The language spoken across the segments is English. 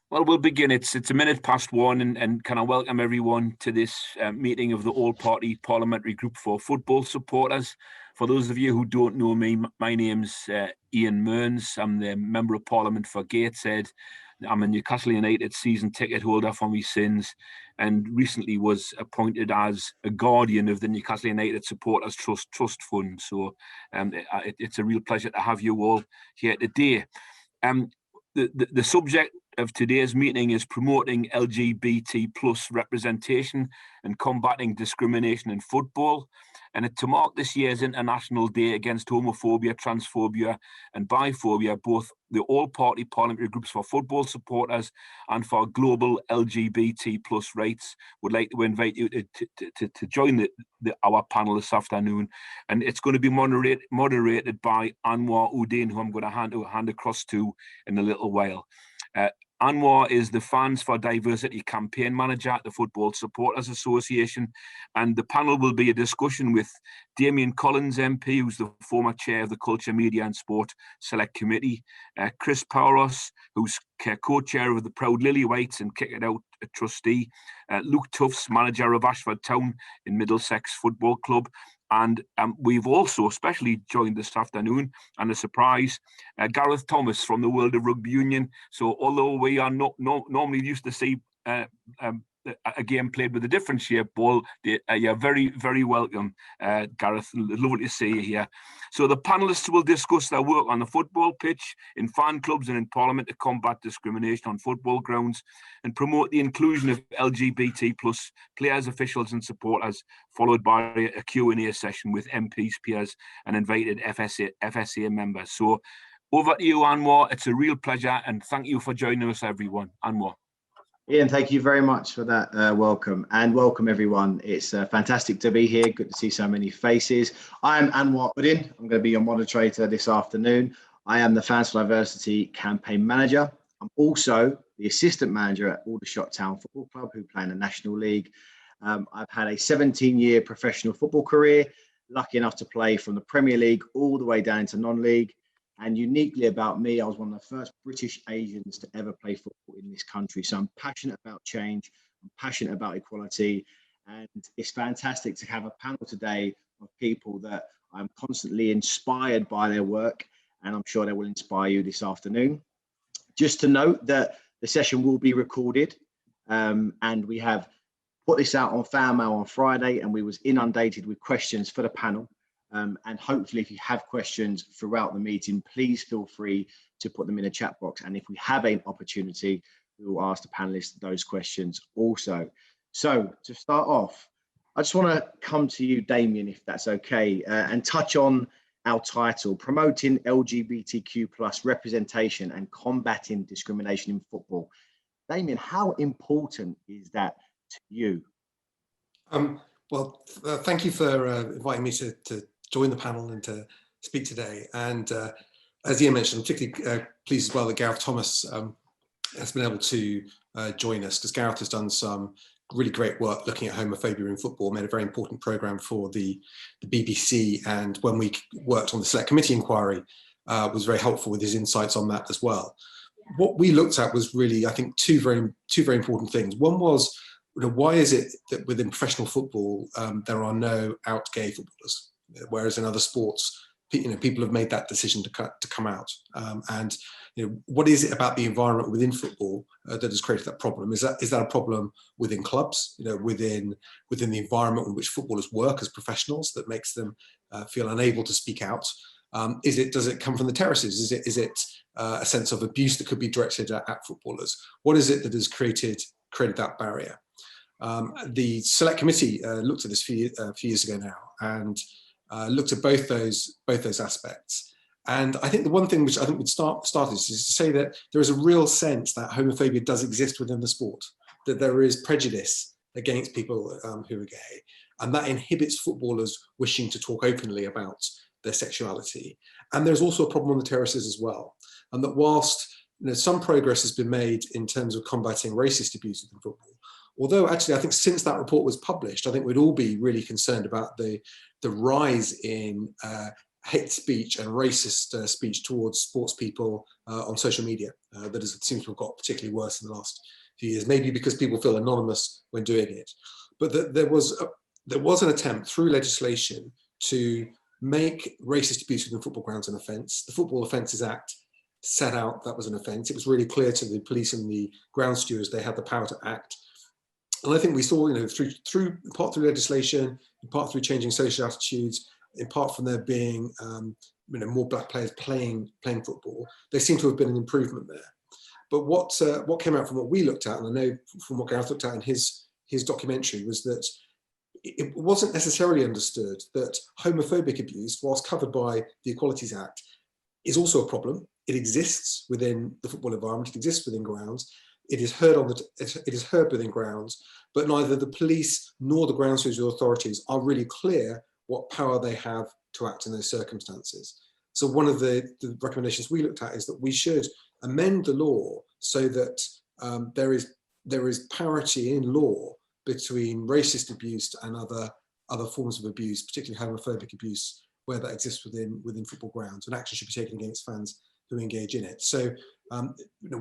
Well, we'll begin. It's a minute past one, and can I welcome everyone to this meeting of the All-Party Parliamentary Group for Football Supporters. For those of you who don't know me, my name's Ian Mearns. I'm the Member of Parliament for Gateshead. I'm a Newcastle United season ticket holder for my sins, and recently was appointed as a guardian of the Newcastle United Supporters Trust Fund. So it's a real pleasure to have you all here today. The subject of today's meeting is promoting LGBT plus representation and combating discrimination in football. And to mark this year's International Day against homophobia, transphobia and biphobia, both the all-party parliamentary groups for football supporters and for global LGBT plus rights would like to invite you to join our panel this afternoon. And it's going to be moderated by Anwar Uddin, who I'm going to hand across to in a little while. Anwar is the Fans for Diversity campaign manager at the Football Supporters Association, and the panel will be a discussion with Damian Collins MP, who's the former chair of the Culture, Media and Sport Select Committee, Chris Paouros, who's co-chair of the Proud Lily-Whites and Kick It Out trustee, Luke Tuffs, manager of Ashford Town in Middlesex Football Club, and we've also specially joined this afternoon, and a surprise, Gareth Thomas from the world of rugby union. So although we are not normally used to see a game played with a different shaped ball, you're very, very welcome, Gareth. Lovely to see you here. So the panelists will discuss their work on the football pitch, in fan clubs and in Parliament to combat discrimination on football grounds and promote the inclusion of LGBT plus players, officials and supporters, followed by a Q&A session with MPs, peers and invited FSA members. So over to you, Anwar. It's a real pleasure, and thank you for joining us, everyone. Anwar. Ian, thank you very much for that welcome, and welcome everyone. It's fantastic to be here. Good to see so many faces. I'm Anwar Uddin. I'm going to be your moderator this afternoon. I am the Fans for Diversity campaign manager. I'm also the assistant manager at Aldershot Town Football Club, who play in the National League. I've had a 17-year professional football career, lucky enough to play from the Premier League all the way down to non-league. And uniquely about me, I was one of the first British Asians to ever play football in this country. So I'm passionate about change, I'm passionate about equality, and it's fantastic to have a panel today of people that I'm constantly inspired by their work, and I'm sure they will inspire you this afternoon. Just to note that the session will be recorded, and we have put this out on fan mail on Friday, and we was inundated with questions for the panel. And hopefully if you have questions throughout the meeting, please feel free to put them in the chat box. And if we have an opportunity, we will ask the panelists those questions also. So to start off, I just want to come to you, Damian, if that's okay, and touch on our title, Promoting LGBTQ plus Representation and Combating Discrimination in Football. Damian, how important is that to you? Well, thank you for inviting me to join the panel and to speak today. And as Ian mentioned, I'm particularly pleased as well that Gareth Thomas has been able to join us, because Gareth has done some really great work looking at homophobia in football, made a very important programme for the BBC, and when we worked on the Select Committee inquiry, was very helpful with his insights on that as well. What we looked at was really, I think, two very important things. One was, why is it that within professional football there are no out gay footballers, whereas in other sports, people have made that decision to come out? And what is it about the environment within football that has created that problem? Is that a problem within clubs? Within the environment in which footballers work as professionals that makes them feel unable to speak out? Does it come from the terraces? Is it a sense of abuse that could be directed at footballers? What is it that has created that barrier? The Select Committee looked at this a few years ago now, and looked at both those aspects. And I think the one thing which I think would start is to say that there is a real sense that homophobia does exist within the sport, that there is prejudice against people who are gay, and that inhibits footballers wishing to talk openly about their sexuality. And there's also a problem on the terraces as well, and that whilst some progress has been made in terms of combating racist abuse within football, although actually I think since that report was published, I think we'd all be really concerned about the rise in hate speech and racist speech towards sports people on social media that seems to have got particularly worse in the last few years, maybe because people feel anonymous when doing it. But there was an attempt through legislation to make racist abuse within football grounds an offence. The Football Offences Act set out that was an offence. It was really clear to the police and the ground stewards they had the power to act. And I think we saw, through part through legislation, in part through changing social attitudes, in part from there being more black players playing football, there seemed to have been an improvement there. But what came out from what we looked at, and I know from what Gareth looked at in his documentary, was that it wasn't necessarily understood that homophobic abuse, whilst covered by the Equalities Act, is also a problem. It exists within the football environment. It exists within grounds. It is heard it is heard within grounds, but neither the police nor the ground stewards authorities are really clear what power they have to act in those circumstances. So one of the recommendations we looked at is that we should amend the law so that there is parity in law between racist abuse and other forms of abuse, particularly homophobic abuse, where that exists within football grounds, and action should be taken against fans who engage in it. So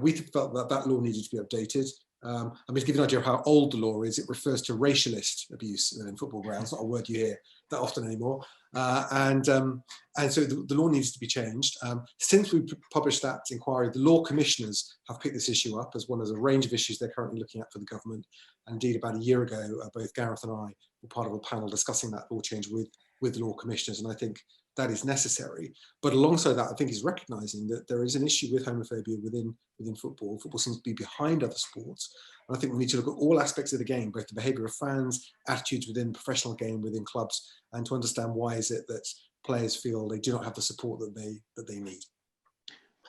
we felt that law needed to be updated. I'm going to give you an idea of how old the law is. It refers to racialist abuse in football grounds, not a word you hear that often anymore. And so the law needs to be changed. Since we published that inquiry, the law commissioners have picked this issue up as one of a range of issues they're currently looking at for the government. And indeed, about a year ago, both Gareth and I were part of a panel discussing that law change with the law commissioners, and I think that is necessary. But alongside that, I think is recognising that there is an issue with homophobia within football. Football seems to be behind other sports. And I think we need to look at all aspects of the game, both the behaviour of fans, attitudes within the professional game, within clubs, and to understand why is it that players feel they do not have the support that they need.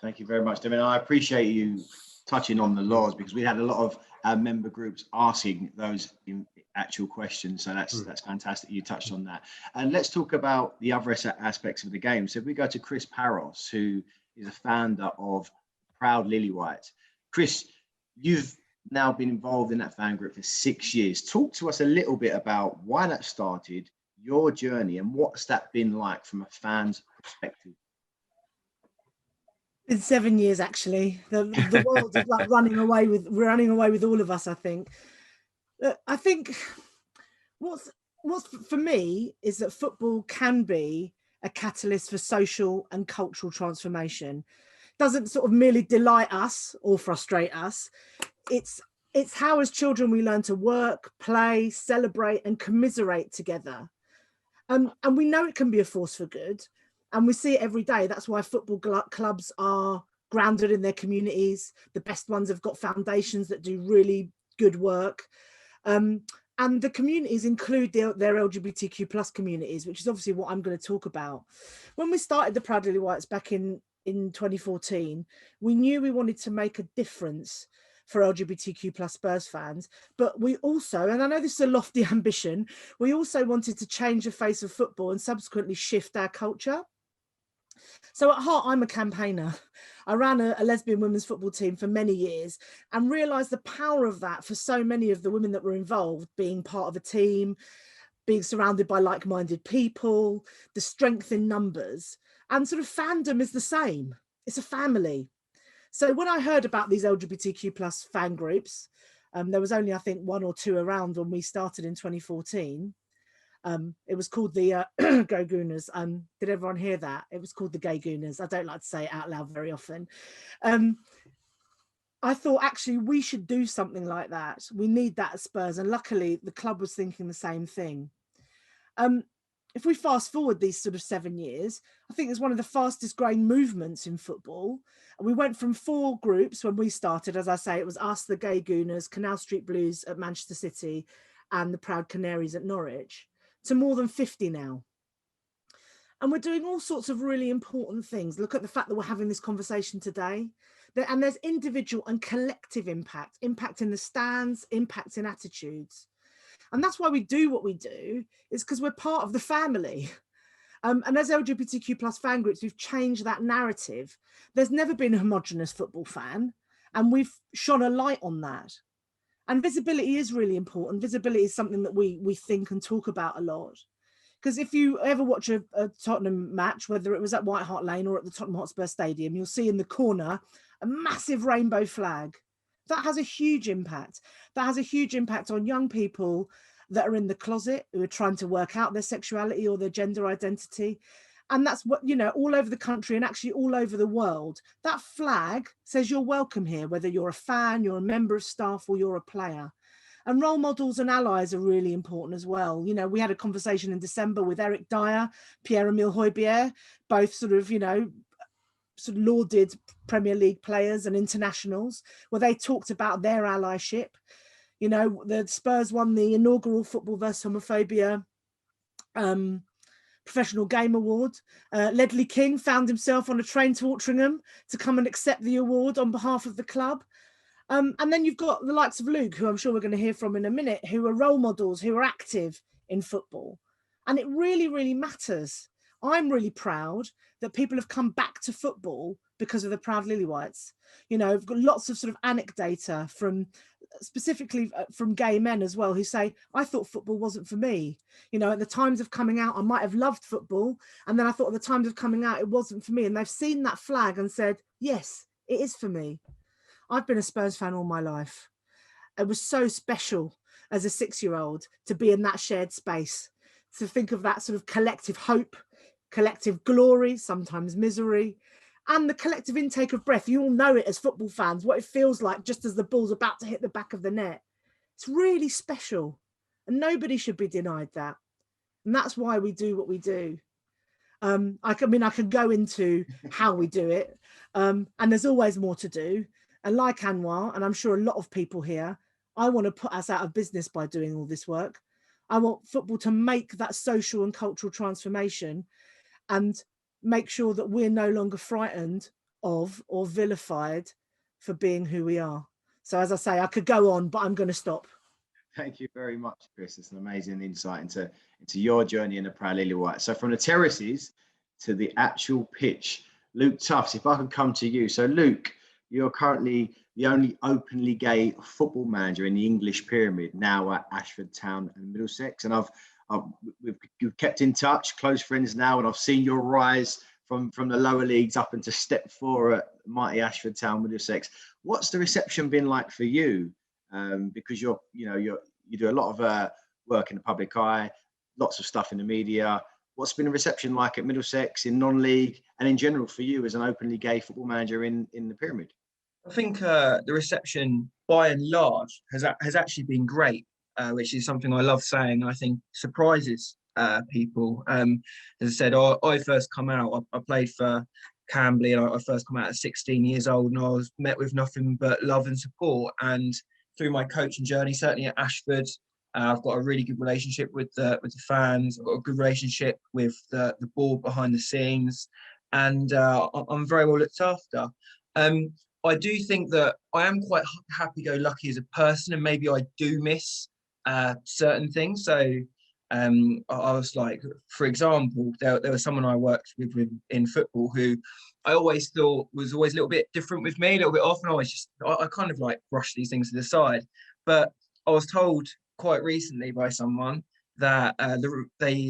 Thank you very much, Damian. I appreciate you touching on the laws, because we had a lot of our member groups asking those actual questions. So that's fantastic. You touched on that. And let's talk about the other aspects of the game. So if we go to Chris Paouros, who is a founder of Proud Lily White. Chris, you've now been involved in that fan group for 6 years. Talk to us a little bit about why that started, your journey, and what's that been like from a fan's perspective? It's 7 years, actually. The world is like running away with all of us, I think. I think what's for me is that football can be a catalyst for social and cultural transformation. It doesn't sort of merely delight us or frustrate us. It's how as children we learn to work, play, celebrate and commiserate together. And we know it can be a force for good. And we see it every day. That's why football clubs are grounded in their communities. The best ones have got foundations that do really good work. And the communities include their LGBTQ plus communities, which is obviously what I'm going to talk about. When we started the Proud Lily Whites back in 2014, we knew we wanted to make a difference for LGBTQ plus Spurs fans, but we also, and I know this is a lofty ambition, we also wanted to change the face of football and subsequently shift our culture. So at heart, I'm a campaigner. I ran a lesbian women's football team for many years and realised the power of that for so many of the women that were involved, being part of a team, being surrounded by like-minded people, the strength in numbers, and sort of fandom is the same. It's a family. So when I heard about these LGBTQ plus fan groups, there was only, I think, 1 or 2 around when we started in 2014. It was called the Go Gooners. Did everyone hear that? It was called the Gay Gooners. I don't like to say it out loud very often. I thought actually we should do something like that. We need that at Spurs, and luckily the club was thinking the same thing. If we fast forward these sort of 7 years, I think it's one of the fastest growing movements in football. And we went from 4 groups when we started. As I say, it was us, the Gay Gooners, Canal Street Blues at Manchester City, and the Proud Canaries at Norwich, to more than 50 now. And we're doing all sorts of really important things. Look at the fact that we're having this conversation today. And there's individual and collective impact in the stands, impact in attitudes. And that's why we do what we do, is because we're part of the family. And as LGBTQ plus fan groups, we've changed that narrative. There's never been a homogenous football fan, and we've shone a light on that. And visibility is really important. Visibility is something that we think and talk about a lot. Because if you ever watch a Tottenham match, whether it was at White Hart Lane or at the Tottenham Hotspur Stadium, you'll see in the corner a massive rainbow flag. That has a huge impact. That has a huge impact on young people that are in the closet, who are trying to work out their sexuality or their gender identity. And that's what, you know, all over the country and actually all over the world, that flag says you're welcome here, whether you're a fan, you're a member of staff, or you're a player. And role models and allies are really important as well. You know, we had a conversation in December with Eric Dyer, Pierre-Emile Højbjerg, both sort of, you know, sort of lauded Premier League players and internationals, where they talked about their allyship. You know, the Spurs won the inaugural Football vs Homophobia Professional Game Award. Ledley King found himself on a train to Altrincham to come and accept the award on behalf of the club. And then you've got the likes of Luke, who I'm sure we're going to hear from in a minute, who are role models, who are active in football. And it really, really matters. I'm really proud that people have come back to football because of the Proud Lily-Whites. You know, I've got lots of sort of anecdata from, specifically from gay men as well, who say, I thought football wasn't for me. You know, at the times of coming out, I might have loved football. And then I thought at the times of coming out, it wasn't for me. And they've seen that flag and said, yes, it is for me. I've been a Spurs fan all my life. It was so special as a 6-year-old to be in that shared space, to think of that sort of collective hope, collective glory, sometimes misery, and the collective intake of breath. You all know it as football fans, what it feels like just as the ball's about to hit the back of the net. It's really special, and nobody should be denied that. And that's why we do what we do. I could go into how we do it, and there's always more to do. And like Anwar, and I'm sure a lot of people here, I want to put us out of business by doing all this work. I want football to make that social and cultural transformation and make sure that we're no longer frightened of or vilified for being who we are. So as I say, I could go on, but I'm going to stop. Thank you very much, Chris. It's an amazing insight into your journey in the Proud Lily-White. So from the terraces to the actual pitch, Luke Tuffs, if I could come to you. So Luke, you're currently the only openly gay football manager in the English pyramid, now at Ashford Town and Middlesex. And we've kept in touch, close friends now, and I've seen your rise from the lower leagues up into step 4 at mighty Ashford Town, Middlesex. What's the reception been like for you? Because you do a lot of work in the public eye, lots of stuff in the media. What's been the reception like at Middlesex, in non-league, and in general for you as an openly gay football manager in the pyramid? I think the reception, by and large, has actually been great, which is something I love saying. I think surprises people. As I said, I first come out. I played for Camberley, and I first come out at 16 years old, and I was met with nothing but love and support. And through my coaching journey, certainly at Ashford, I've got a really good relationship with the fans. I've got a good relationship with the board behind the scenes, and I'm very well looked after. I do think that I am quite happy-go-lucky as a person, and maybe I do miss certain things. So I was like, for example, there was someone I worked with in football who I always thought was always a little bit different with me, a little bit off, and I kind of like brush these things to the side. But I was told quite recently by someone that the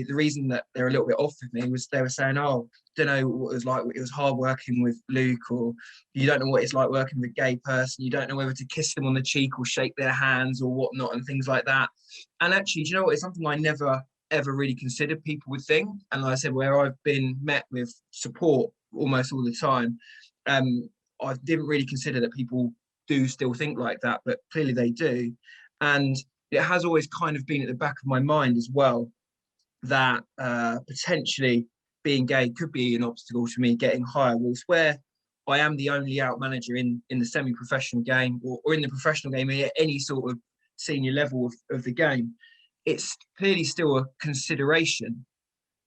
reason that they're a little bit off with me was they were saying, oh, don't know what it was like. It was hard working with Luke, or you don't know what it's like working with a gay person. You don't know whether to kiss them on the cheek or shake their hands or whatnot and things like that. And actually, do you know what? It's something I never, ever really considered people would think. And like I said, where I've been met with support almost all the time, I didn't really consider that people do still think like that, but clearly they do. And it has always kind of been at the back of my mind as well that potentially being gay could be an obstacle to me getting higher. Whilst where I am the only out manager in the semi-professional game or in the professional game at any sort of senior level of the game, it's clearly still a consideration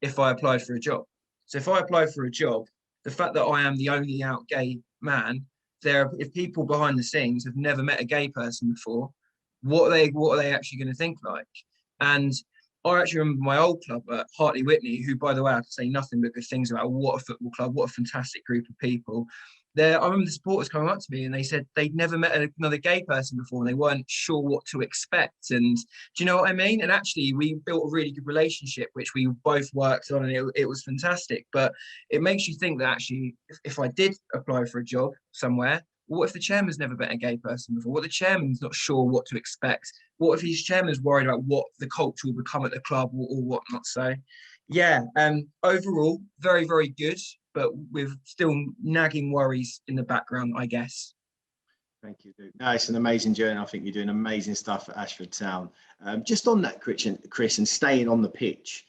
if I applied for a job. So if I apply for a job, the fact that I am the only out gay man, if people behind the scenes have never met a gay person before, what are they actually going to think like? And I actually remember my old club at Hartley Whitney, who, by the way, I can say nothing but good things about. What a football club, what a fantastic group of people. I remember the supporters coming up to me and they said they'd never met another gay person before and they weren't sure what to expect. And do you know what I mean? And actually, we built a really good relationship, which we both worked on, and it was fantastic. But it makes you think that actually, if I did apply for a job somewhere, what if the chairman's never met a gay person before? What if the chairman's not sure what to expect? What if his chairman's worried about what the culture will become at the club or whatnot? So, yeah, overall, very, very good, but with still nagging worries in the background, I guess. Thank you, Luke. No, it's an amazing journey. I think you're doing amazing stuff at Ashford Town. Just on that, Chris, and staying on the pitch.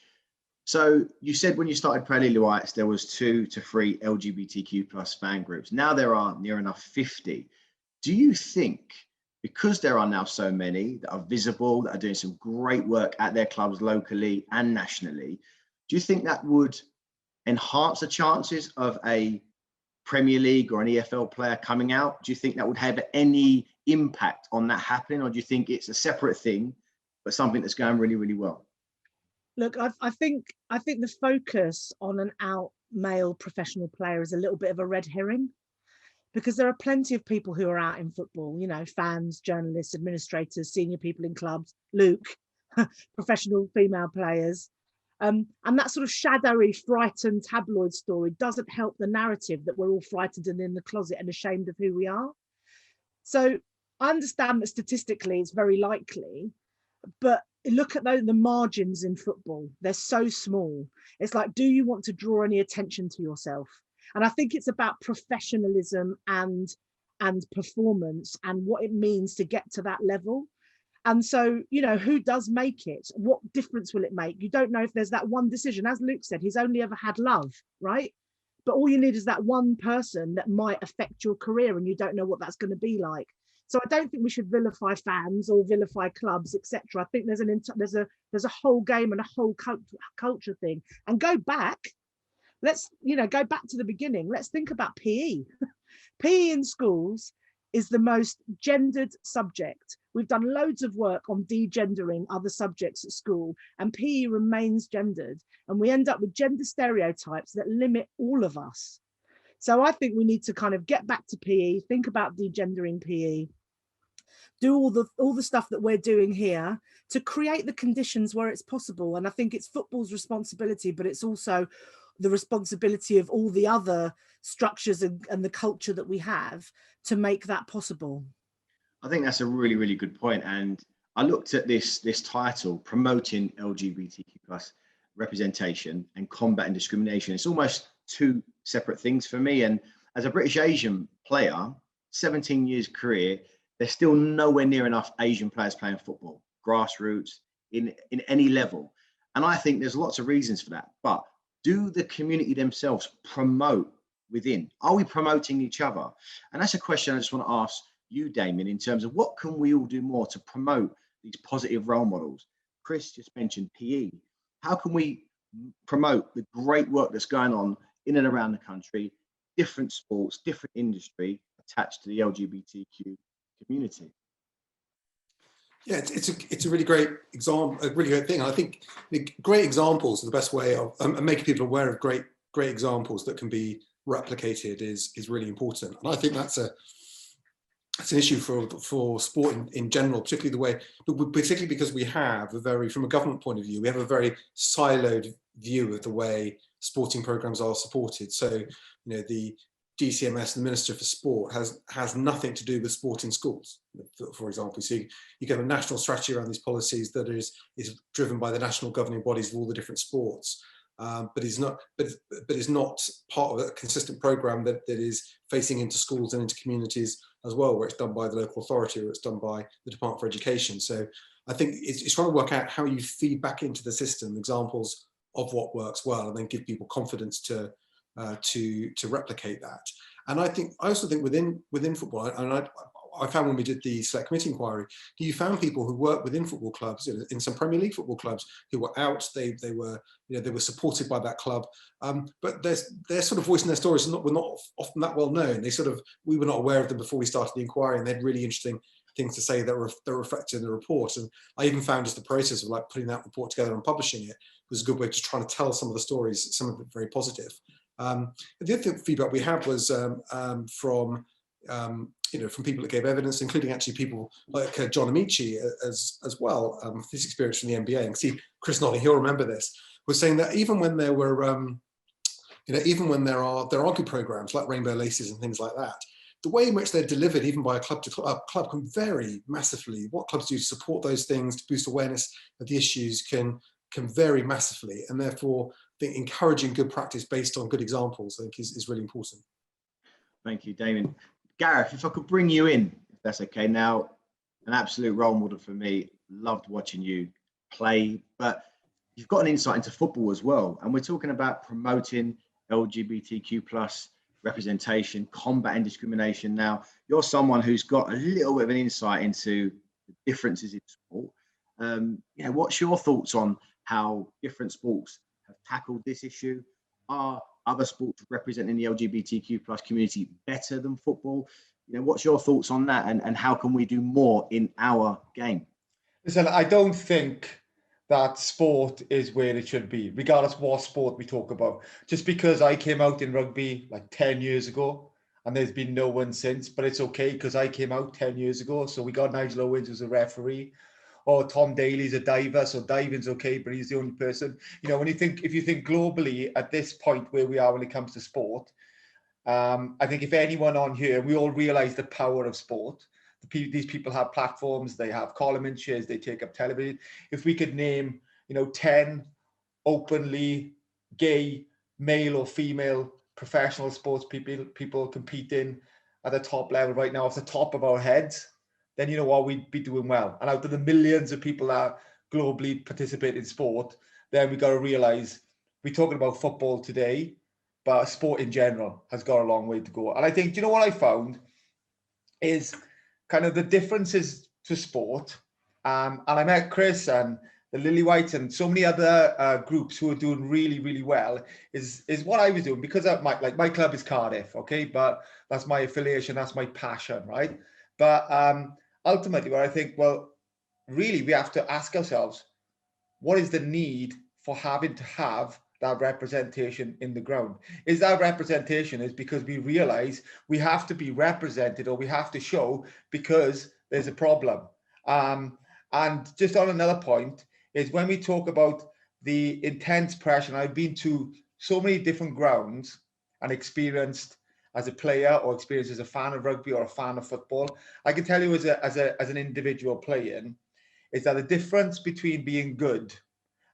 So you said when you started Premier Whites, there was 2 to 3 LGBTQ plus fan groups. Now there are near enough 50. Do you think, because there are now so many that are visible, that are doing some great work at their clubs locally and nationally, do you think that would enhance the chances of a Premier League or an EFL player coming out? Do you think that would have any impact on that happening, or do you think it's a separate thing, but something that's going really, really well? Look, I think the focus on an out male professional player is a little bit of a red herring, because there are plenty of people who are out in football, you know, fans, journalists, administrators, senior people in clubs, Luke, professional female players. And that sort of shadowy, frightened tabloid story doesn't help the narrative that we're all frightened and in the closet and ashamed of who we are. So I understand that statistically it's very likely, but look at the margins in football. They're so small. It's like, do you want to draw any attention to yourself? And I think it's about professionalism and performance and what it means to get to that level. And so, you know, who does make it? What difference will it make? You don't know if there's that one decision. As Luke said, he's only ever had love, right? But all you need is that one person that might affect your career, and you don't know what that's going to be like. So I don't think we should vilify fans or vilify clubs, etc. I think there's a whole game and a whole culture thing. And go back, let's, you know, go back to the beginning. Let's think about PE. PE in schools is the most gendered subject. We've done loads of work on degendering other subjects at school, and PE remains gendered. And we end up with gender stereotypes that limit all of us. So I think we need to kind of get back to PE, think about degendering PE, do all the stuff that we're doing here to create the conditions where it's possible. And I think it's football's responsibility, but it's also the responsibility of all the other structures and the culture that we have to make that possible. I think that's a really, really good point. And I looked at this title, Promoting LGBTQ plus representation and combating discrimination. It's almost 2 separate things for me. And as a British Asian player, 17 years career, there's still nowhere near enough Asian players playing football, grassroots, in any level. And I think there's lots of reasons for that. But do the community themselves promote within? Are we promoting each other? And that's a question I just want to ask you, Damian, in terms of what can we all do more to promote these positive role models? Chris just mentioned PE. How can we promote the great work that's going on in and around the country, different sports, different industry attached to the LGBTQ community? Yeah, it's a really great example, a really great thing. And I think the great examples are the best way of making people aware of great examples that can be replicated is really important. And I think that's an issue for sport in general, particularly because we have from a government point of view, we have a very siloed view of the way sporting programs are supported. So, you know, the DCMS, the Minister for Sport, has nothing to do with sport in schools, for example. So you get a national strategy around these policies that is driven by the national governing bodies of all the different sports, but is not part of a consistent program that is facing into schools and into communities as well, where it's done by the local authority or it's done by the Department for Education. So I think it's trying to work out how you feed back into the system examples of what works well, and then give people confidence to replicate that. And I also think within football, and I found when we did the select committee inquiry, you found people who work within football clubs, in some Premier League football clubs, who were out. They were supported by that club, but their sort of voice and their stories were not often that well known. We were not aware of them before we started the inquiry, and they had really interesting things to say that were reflected in the report. And I even found just the process of like putting that report together and publishing it was a good way to try to tell some of the stories, some of it very positive, The other feedback we had was from from people that gave evidence, including actually people like John Amici as well, his experience from the NBA. And see, Chris nodding, he'll remember this, was saying that even when there were, even when there are good programs like Rainbow Laces and things like that, the way in which they're delivered, even by a club to club, can vary massively. What clubs do to support those things, to boost awareness of the issues, can vary massively. And therefore, I think encouraging good practice based on good examples, I think, is really important. Thank you, Damian. Gareth, if I could bring you in, if that's okay. Now, an absolute role model for me. Loved watching you play, but you've got an insight into football as well. And we're talking about promoting LGBTQ plus representation, combating discrimination. Now, you're someone who's got a little bit of an insight into the differences in sport. What's your thoughts on how different sports have tackled this issue? Are other sports representing the LGBTQ plus community better than football? What's your thoughts on that, and how can we do more in our game? Listen, I don't think that sport is where it should be, regardless what sport we talk about. Just because I came out in rugby like 10 years ago, and there's been no one since, but it's okay because I came out 10 years ago. So we got Nigel Owens who's a referee, or Tom Daly's a diver, so diving's okay, but he's the only person. If you think globally at this point where we are when it comes to sport, I think if anyone on here, we all realize the power of sport. These people have platforms, they have column inches, they take up television. If we could name, 10 openly gay, male or female professional sports people competing at the top level right now off the top of our heads, then you know what, we'd be doing well. And out of the millions of people that globally participate in sport, then we got to realize we're talking about football today, but sport in general has got a long way to go. And I think, you know what I found is kind of the differences to sport. And I met Chris and the Lily Whites and so many other groups who are doing really, really well is what I was doing, because of my club is Cardiff, okay? But that's my affiliation, that's my passion, right? But ultimately, what I think, well, really, we have to ask ourselves, what is the need for having to have that representation in the ground? Is that representation is because we realize we have to be represented, or we have to show because there's a problem? And just on another point is when we talk about the intense pressure, and I've been to so many different grounds and experienced as a player or experienced as a fan of rugby or a fan of football, I can tell you as an individual playing, is that the difference between being good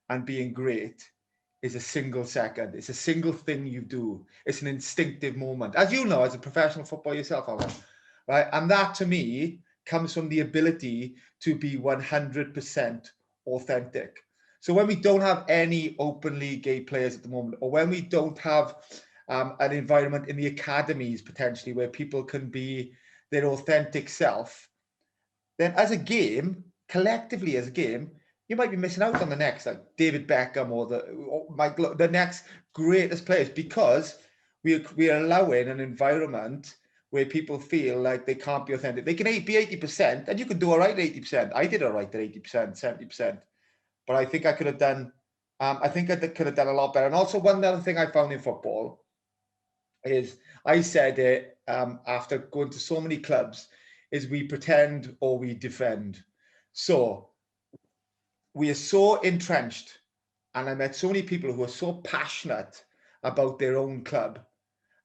and being great is a single second. It's a single thing you do. It's an instinctive moment. As you know, as a professional footballer yourself, Alan, right? And that to me comes from the ability to be 100% authentic. So when we don't have any openly gay players at the moment, or when we don't have an environment in the academies potentially where people can be their authentic self, then as a game, collectively as a game, you might be missing out on the next, like David Beckham or the next greatest players, because we are allowing an environment where people feel like they can't be authentic. They can be 80%, and you can do all right at 80%. I did all right at 80%, 70%, but I think I could have done. I think I could have done a lot better. And also, one other thing I found in football is, I said it after going to so many clubs, is we pretend or we defend. So we are so entrenched, and I met so many people who are so passionate about their own club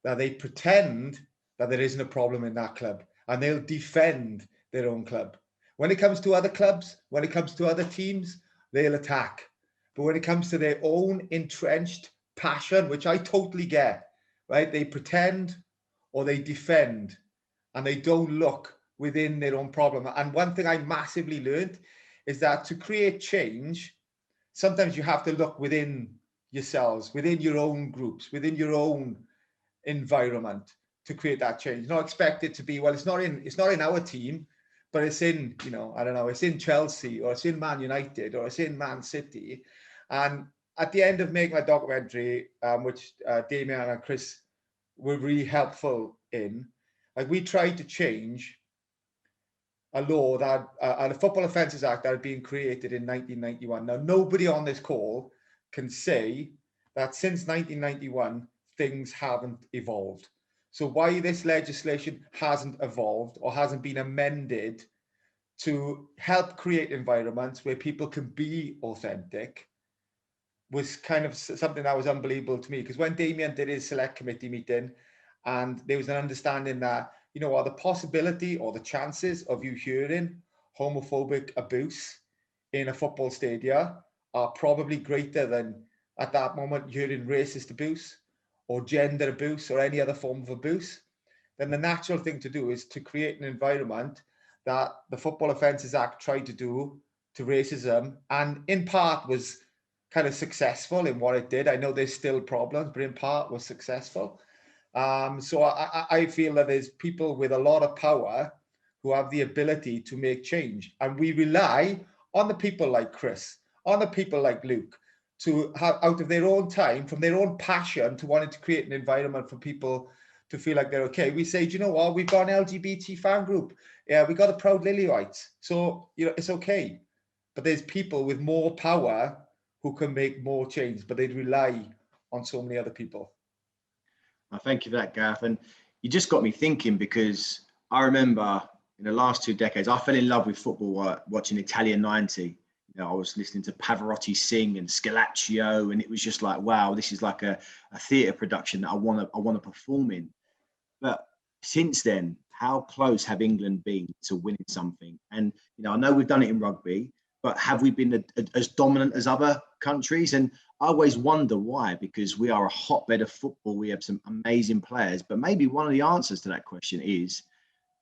that they pretend that there isn't a problem in that club, and they'll defend their own club. When it comes to other clubs, when it comes to other teams, they'll attack. But when it comes to their own entrenched passion, which I totally get, right? They pretend or they defend, and they don't look within their own problem. And one thing I massively learned is that to create change, sometimes you have to look within yourselves, within your own groups, within your own environment to create that change. Not expect it to be, well, it's not in our team, but it's in, I don't know, it's in Chelsea, or it's in Man United, or it's in Man City. And at the end of making my documentary, which Damian and Chris were really helpful in, like, we tried to change a law that, the Football Offences Act that had been created in 1991. Now, nobody on this call can say that since 1991, things haven't evolved. So why this legislation hasn't evolved or hasn't been amended to help create environments where people can be authentic was kind of something that was unbelievable to me. Because when Damian did his select committee meeting, and there was an understanding that, you know, the possibility or the chances of you hearing homophobic abuse in a football stadium are probably greater than at that moment hearing racist abuse or gender abuse or any other form of abuse, then the natural thing to do is to create an environment that the Football Offences Act tried to do to racism, and in part was kind of successful in what it did. I know there's still problems, but in part was successful. So I feel that there's people with a lot of power who have the ability to make change. And we rely on the people like Chris, on the people like Luke, to have out of their own time, from their own passion, to wanting to create an environment for people to feel like they're okay. We say, do you know what? We've got an LGBT fan group. Yeah, we got a proud Lilywhites. So, you know, it's okay. But there's people with more power who can make more change, but they rely on so many other people. Thank you for that, Gareth. And you just got me thinking, because I remember in the last 2 decades, I fell in love with football watching Italian 90. You know, I was listening to Pavarotti sing and Scalaccio, and it was just like, wow, this is like a theatre production that I want to perform in. But since then, how close have England been to winning something? And, you know, I know we've done it in rugby, but have we been as dominant as other countries? And I always wonder why, because we are a hotbed of football. We have some amazing players, but maybe one of the answers to that question is,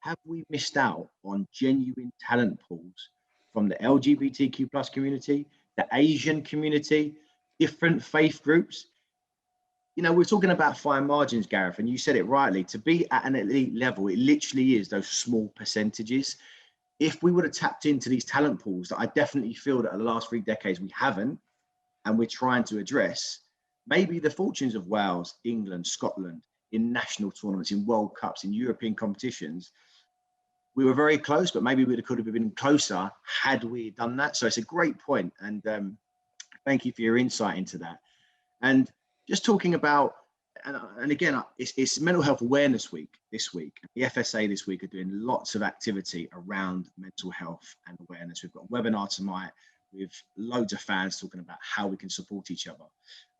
have we missed out on genuine talent pools from the LGBTQ plus community, the Asian community, different faith groups? You know, we're talking about fine margins, Gareth, and you said it rightly. To be at an elite level, it literally is those small percentages. If we would have tapped into these talent pools that I definitely feel that in the last 3 decades we haven't, and we're trying to address, maybe the fortunes of Wales, England, Scotland, in national tournaments, in World Cups, in European competitions, we were very close, but maybe we could have been closer had we done that. So it's a great point, and thank you for your insight into that. And just talking about, and again, it's Mental Health Awareness Week this week. The FSA this week are doing lots of activity around mental health and awareness. We've got a webinar tonight with loads of fans talking about how we can support each other.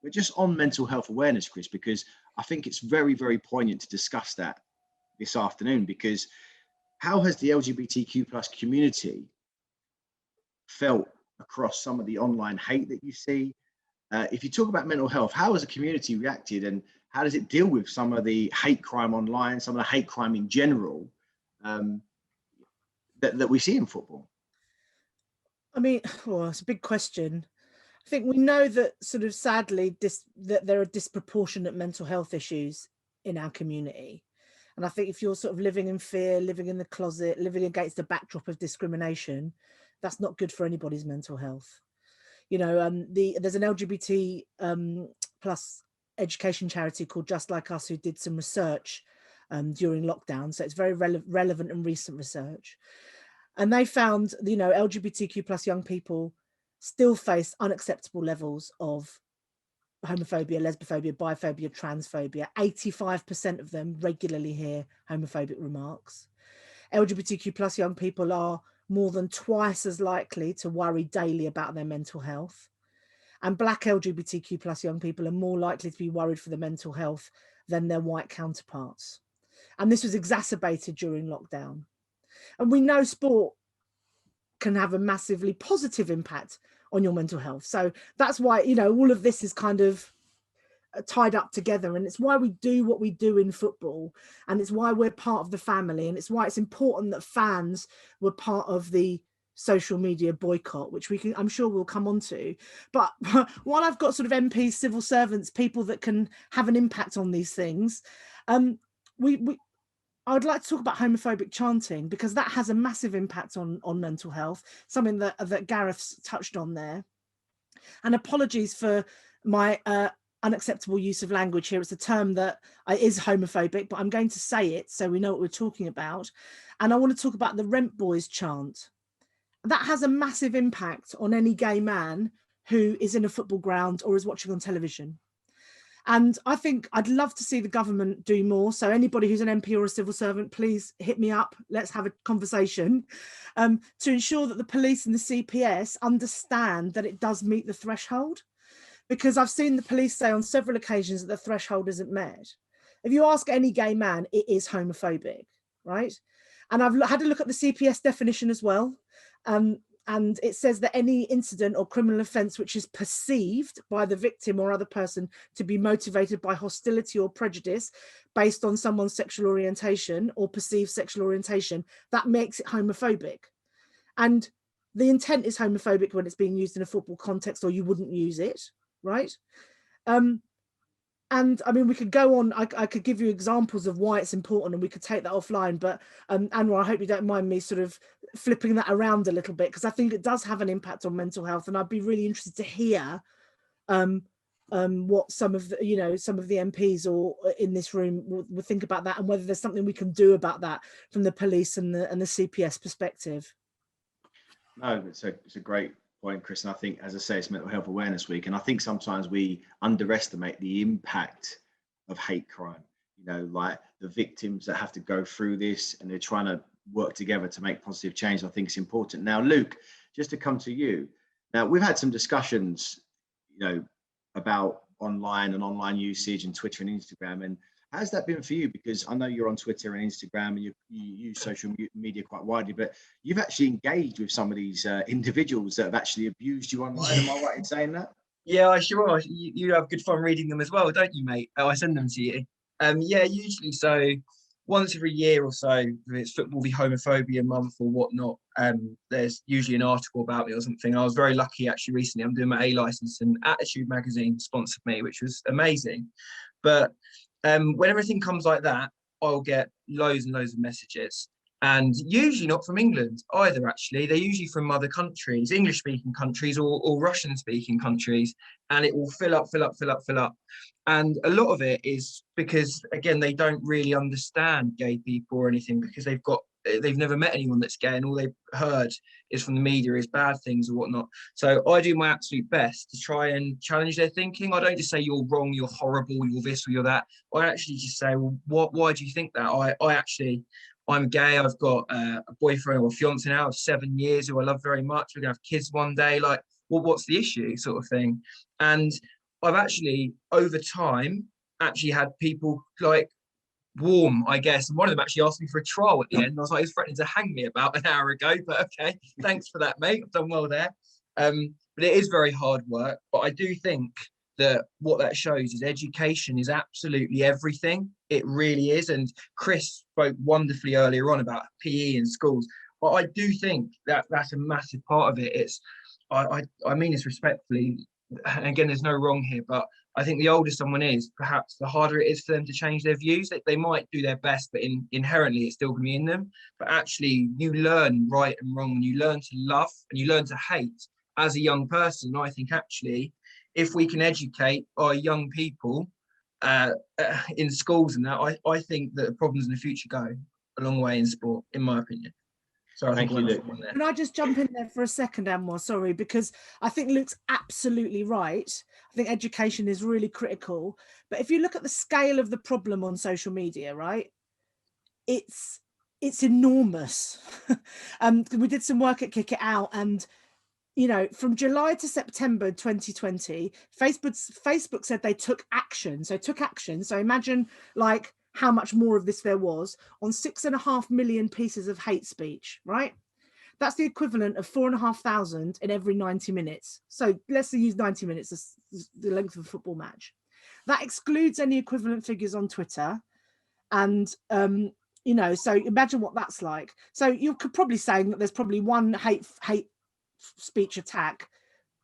We're just on mental health awareness, Chris, because I think it's very, very poignant to discuss that this afternoon, because how has the LGBTQ plus community felt across some of the online hate that you see? If you talk about mental health, how has the community reacted, and how does it deal with some of the hate crime online, some of the hate crime in general that we see in football? I mean, well, it's a big question. I think we know that sort of sadly that there are disproportionate mental health issues in our community. And I think if you're sort of living in fear, living in the closet, living against the backdrop of discrimination, that's not good for anybody's mental health. You know, there's an LGBT plus education charity called Just Like Us who did some research during lockdown. So it's very relevant and recent research. And they found, you know, LGBTQ plus young people still face unacceptable levels of homophobia, lesbophobia, biphobia, transphobia. 85% of them regularly hear homophobic remarks. LGBTQ plus young people are more than twice as likely to worry daily about their mental health. And Black LGBTQ plus young people are more likely to be worried for their mental health than their white counterparts. And this was exacerbated during lockdown. And we know sport can have a massively positive impact on your mental health. So that's why, you know, all of this is kind of tied up together, and it's why we do what we do in football, and it's why we're part of the family, and it's why it's important that fans were part of the social media boycott, which I'm sure we'll come on to. But while I've got sort of MPs, civil servants, people that can have an impact on these things, I would like to talk about homophobic chanting, because that has a massive impact on mental health, something that Gareth's touched on there. And apologies for my unacceptable use of language here. It's a term that is homophobic, but I'm going to say it so we know what we're talking about. And I want to talk about the Rent Boys chant. That has a massive impact on any gay man who is in a football ground or is watching on television. And I think I'd love to see the government do more. So anybody who's an MP or a civil servant, please hit me up. Let's have a conversation to ensure that the police and the CPS understand that it does meet the threshold. Because I've seen the police say on several occasions that the threshold isn't met. If you ask any gay man, it is homophobic, right? And I've had a look at the CPS definition as well. And it says that any incident or criminal offence which is perceived by the victim or other person to be motivated by hostility or prejudice based on someone's sexual orientation or perceived sexual orientation, that makes it homophobic. And the intent is homophobic when it's being used in a football context, or you wouldn't use it, right? And I mean, we could go on, I could give you examples of why it's important, and we could take that offline, but Anwar, I hope you don't mind me sort of flipping that around a little bit, because I think it does have an impact on mental health, and I'd be really interested to hear what some of the, some of the MPs or in this room will think about that, and whether there's something we can do about that from the police and the CPS perspective. No, it's a great point, Chris. And I think, as I say, it's Mental Health Awareness Week. And I think sometimes we underestimate the impact of hate crime, like the victims that have to go through this and they're trying to work together to make positive change. I think it's important. Now, Luke, just to come to you. Now, we've had some discussions, about online usage and Twitter and Instagram. And how's that been for you? Because I know you're on Twitter and Instagram and you use social media quite widely, but you've actually engaged with some of these individuals that have actually abused you online. Am I right in saying that? Yeah, I sure are. You have good fun reading them as well, don't you, mate? Oh, I send them to you. Yeah, usually so once every year or so, if it's Football v Homophobia month or whatnot, there's usually an article about me or something. I was very lucky actually recently. I'm doing my A license and Attitude magazine sponsored me, which was amazing. But when everything comes like that, I'll get loads and loads of messages, and usually not from England either. Actually, they're usually from other countries, English-speaking countries or Russian-speaking countries, and it will fill up. And a lot of it is because, again, they don't really understand gay people or anything, because they've never met anyone that's gay, and all they've heard is from the media is bad things or whatnot. So I do my absolute best to try and challenge their thinking. I don't just say you're wrong, you're horrible, you're this or you're that. I actually just say, well, why do you think that? I'm gay. I've got a boyfriend or a fiance now of 7 years who I love very much. We're gonna have kids one day. Like, well, what's the issue, sort of thing? And I've actually, over time, actually had people like warm, I guess. And one of them actually asked me for a trial at the end. I was like, he's threatening to hang me about an hour ago, but okay, thanks for that, mate. I've done well there. But it is very hard work. But I do think that what that shows is education is absolutely everything. It really is. And Chris spoke wonderfully earlier on about PE in schools. But I do think that that's a massive part of it. I mean this respectfully. And again, there's no wrong here, but I think the older someone is, perhaps the harder it is for them to change their views. They might do their best, but inherently it's still going to be in them. But actually, you learn right and wrong, and you learn to love and you learn to hate as a young person. I think actually, if we can educate our young people in schools and that, I think that the problems in the future go a long way in sport, in my opinion. So Thank you, Luke. Can I just jump in there for a second, Anwar? Sorry, because I think Luke's absolutely right. I think education is really critical. But if you look at the scale of the problem on social media, right, it's enormous. We did some work at Kick It Out, and from July to September 2020, Facebook said they took action. So imagine like how much more of this there was on 6.5 million pieces of hate speech, right? That's the equivalent of 4,500 in every 90 minutes. So let's use 90 minutes as the length of a football match. That excludes any equivalent figures on Twitter. And, so imagine what that's like. So you could probably say that there's probably one hate speech attack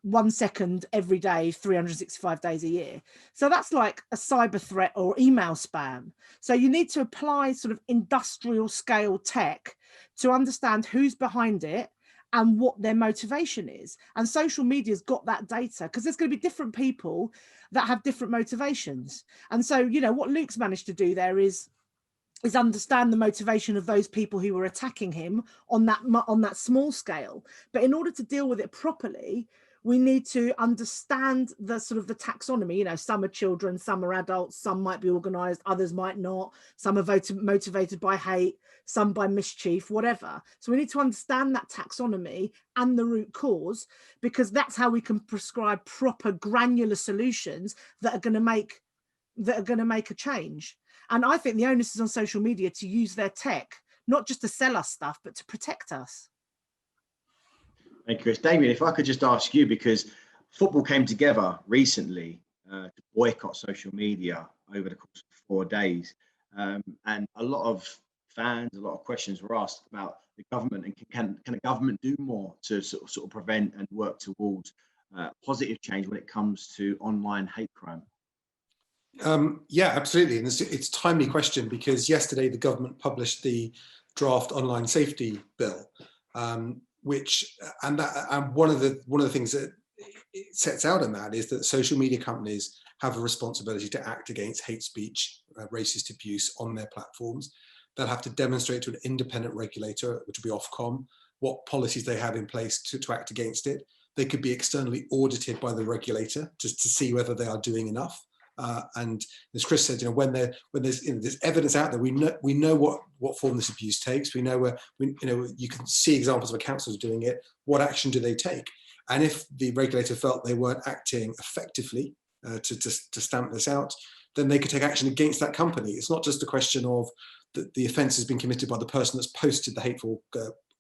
1 second every day, 365 days a year. So that's like a cyber threat or email spam. So you need to apply sort of industrial scale tech to understand who's behind it and what their motivation is. And social media's got that data, because there's going to be different people that have different motivations. And so, what Luke's managed to do there is understand the motivation of those people who were attacking him on that small scale. But in order to deal with it properly, We need to understand the sort of the taxonomy. You know, some are children, some are adults, some might be organised, others might not. Some are motivated by hate, some by mischief, whatever. So we need to understand that taxonomy and the root cause, because that's how we can prescribe proper granular solutions that are going to make a change. And I think the onus is on social media to use their tech, not just to sell us stuff, but to protect us. Thank you, Chris. Damian, if I could just ask you, because football came together recently to boycott social media over the course of 4 days. And a lot of fans, a lot of questions were asked about the government, and can a government do more to sort of prevent and work towards positive change when it comes to online hate crime? Yeah, absolutely. And it's a timely question, because yesterday the government published the draft online safety bill, which and one of the things that it sets out in that is that social media companies have a responsibility to act against hate speech, racist abuse on their platforms. They'll have to demonstrate to an independent regulator, which will be Ofcom, what policies they have in place to act against it. They could be externally audited by the regulator just to see whether they are doing enough. And as Chris said, when there's evidence out there, we know what form this abuse takes. We know you can see examples of councils doing it. What action do they take? And if the regulator felt they weren't acting effectively to stamp this out, then they could take action against that company. It's not just a question of the offence has been committed by the person that's posted the hateful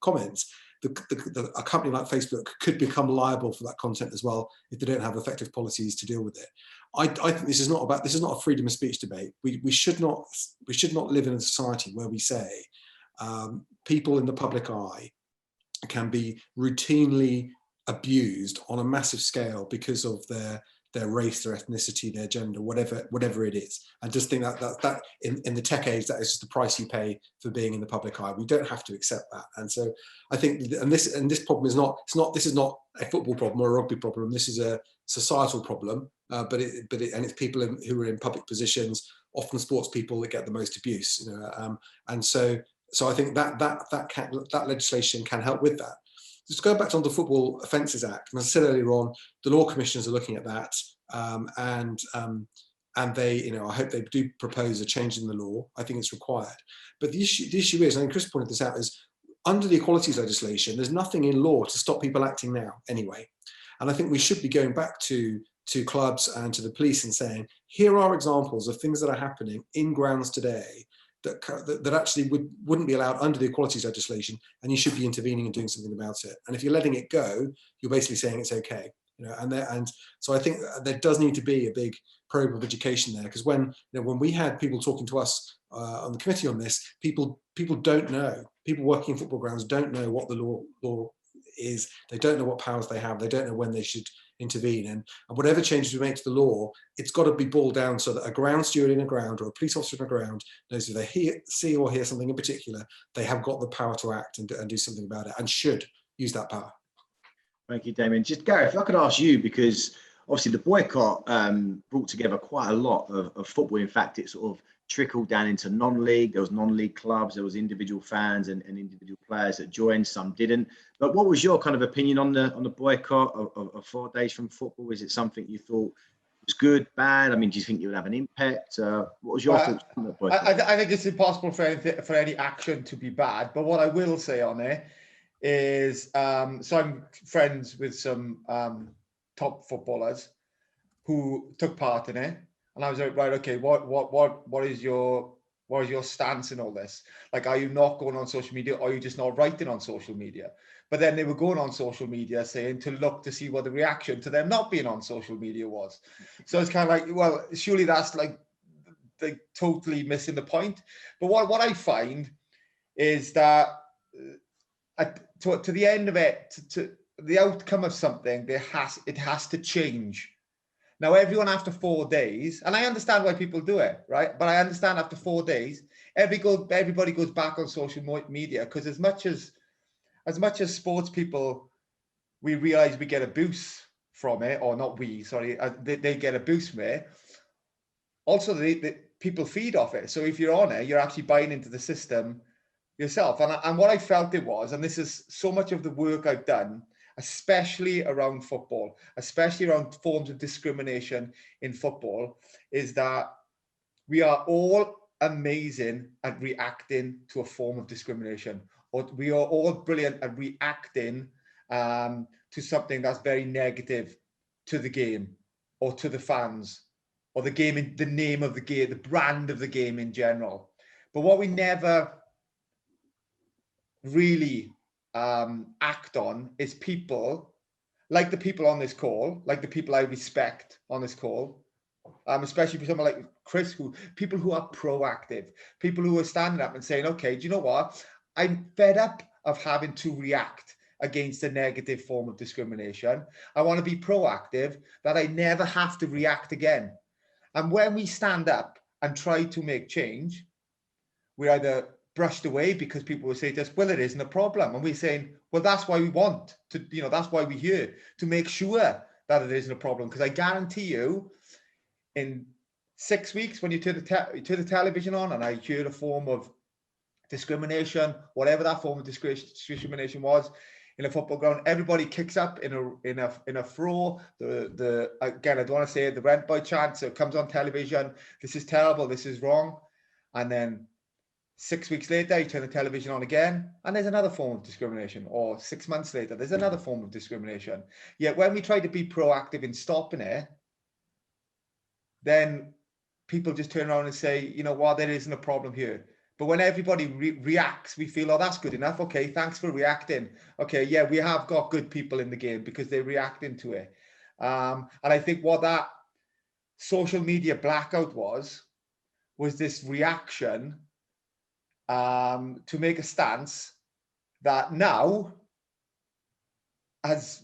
comments. A company like Facebook could become liable for that content as well if they don't have effective policies to deal with it. I think this is not a freedom of speech debate. We should not live in a society where we say people in the public eye can be routinely abused on a massive scale because of their race, their ethnicity, their gender, whatever it is, and just think that in the tech age, that is just the price you pay for being in the public eye. We don't have to accept that. And so I think, and this problem is not a football problem or a rugby problem. This is a societal problem, but it's people who are in public positions, often sports people, that get the most abuse. And so I think that legislation can help with that. Just going back to the Football Offences Act, and as I said earlier on, the law commissioners are looking at that, and they, I hope they do propose a change in the law. I think it's required. But the issue is, and Chris pointed this out, is under the equalities legislation, there's nothing in law to stop people acting now anyway. And I think we should be going back to clubs and to the police and saying, here are examples of things that are happening in grounds today that actually wouldn't be allowed under the equalities legislation, and you should be intervening and doing something about it. And if you're letting it go, you're basically saying it's okay. And so I think there does need to be a big program of education there, because when we had people talking to us on the committee on this, people don't know. People working in football grounds don't know what the law is. They don't know what powers they have. They don't know when they should intervene, and whatever changes we make to the law, it's got to be boiled down so that a ground steward in a ground or a police officer in a ground knows if they see or hear something in particular, they have got the power to act and do something about it, and should use that power. Thank you, Damian. Just Gareth, if I could ask you, because obviously the boycott brought together quite a lot of football. In fact, it sort of trickled down into non-league. There was non-league clubs, there was individual fans and individual players that joined, some didn't. But what was your kind of opinion on the boycott of 4 days from football? Is it something you thought was good, bad? I mean, do you think it would have an impact? What was your thoughts on the boycott? I think it's impossible for any action to be bad. But what I will say on it is, so I'm friends with some top footballers who took part in it. And I was like, right, okay, what is your stance in all this? Like, are you not going on social media, or are you just not writing on social media? But then they were going on social media saying to look to see what the reaction to them not being on social media was. So it's kind of like, well, surely that's like they totally missing the point. But what I find is that to the end of it, to the outcome of something, it has to change. Now, everyone after 4 days, and I understand why people do it, right? But I understand after 4 days, everybody goes back on social media, because as much as sports people, we realize we get a boost from it, or not we, sorry, they get a boost from it. Also, the people feed off it. So if you're on it, you're actually buying into the system yourself. And what I felt it was, and this is so much of the work I've done, especially around football, especially around forms of discrimination in football, is that we are all amazing at reacting to a form of discrimination, or we are all brilliant at reacting to something that's very negative to the game or to the fans or the game, in the name of the game, the brand of the game in general. But what we never really act on is people, like the people on this call, like the people I respect on this call, especially for someone like Chris, people who are proactive, people who are standing up and saying, okay, do you know what? I'm fed up of having to react against a negative form of discrimination. I want to be proactive, that I never have to react again. And when we stand up and try to make change, we're either brushed away because people will say to us, well, it isn't a problem. And we're saying, well, that's why we want to, that's why we're here, to make sure that it isn't a problem. Because I guarantee you, in 6 weeks, when you turn the television on and I hear a form of discrimination, whatever that form of discrimination was, in a football ground, everybody kicks up in a froth. Again, I don't want to say it, the rent by chance. It comes on television. This is terrible. This is wrong. And then 6 weeks later, you turn the television on again, and there's another form of discrimination. Or 6 months later, there's another form of discrimination. Yet when we try to be proactive in stopping it, then people just turn around and say, you know what, there isn't a problem here. But when everybody reacts, we feel, oh, that's good enough. Okay, thanks for reacting. Okay, yeah, we have got good people in the game because they're reacting to it. And I think what that social media blackout was this reaction to make a stance that now is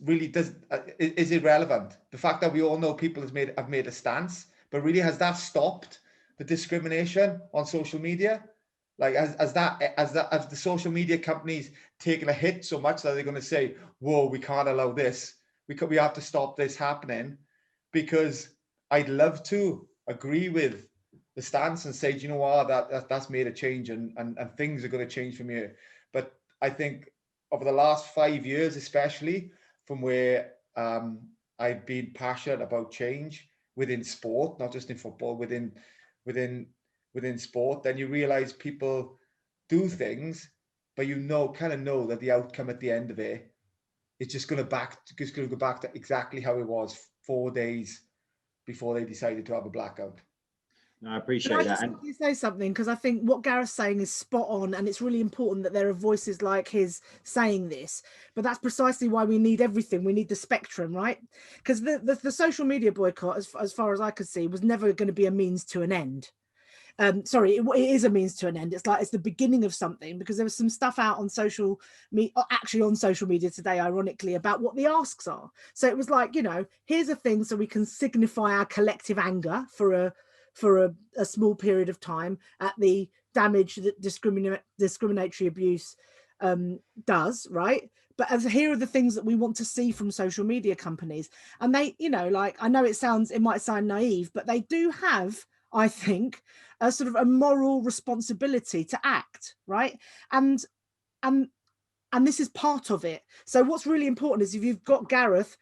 irrelevant. The fact that we all know people have made a stance, but really, has that stopped the discrimination on social media? Like, has the social media companies taken a hit so much that they're going to say, whoa, we can't allow this. We have to stop this happening? Because I'd love to agree with the stance and say, do you know what, that's made a change and things are going to change from here. But I think over the last 5 years, especially from where I've been passionate about change within sport, not just in football, within sport, then you realize people do things, but kind of know that the outcome at the end of it is just going to go back to exactly how it was 4 days before they decided to have a blackout. No, I appreciate that. Can you say something? Because I think what Gareth's saying is spot on, and it's really important that there are voices like his saying this. But that's precisely why we need everything. We need the spectrum, right? Because the social media boycott, as far as I could see, was never going to be a means to an end. Sorry, it is a means to an end. It's like it's the beginning of something, because there was some stuff out on social media today, ironically, about what the asks are. So it was like, here's a thing so we can signify our collective anger for a small period of time at the damage that discriminatory abuse does, right? But here are the things that we want to see from social media companies. And they, like, I know it might sound naive, but they do have, I think, a sort of a moral responsibility to act, right? And this is part of it. So what's really important is if you've got Gareth,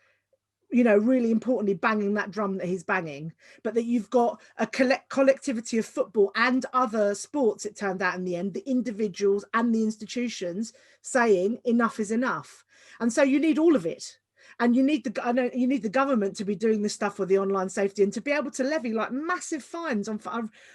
really importantly, banging that drum that he's banging, but that you've got a collectivity of football and other sports, it turned out in the end, the individuals and the institutions saying enough is enough. And so you need all of it. And you need the government to be doing this stuff with the online safety and to be able to levy like massive fines on.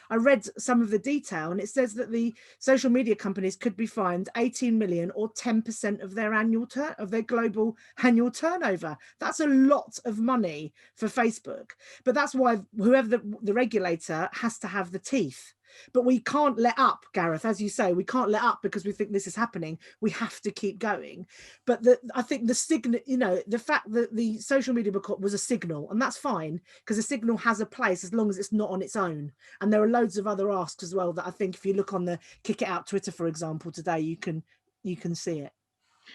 I read some of the detail, and it says that the social media companies could be fined 18 million or 10% of their global annual turnover. That's a lot of money for Facebook. But that's why whoever the regulator has to have the teeth. But we can't let up, Gareth, as you say, we can't let up because we think this is happening. We have to keep going. But I think the signal, the fact that the social media boycott was a signal, and that's fine, because a signal has a place as long as it's not on its own. And there are loads of other asks as well that I think if you look on the Kick It Out Twitter, for example, today, you can see it.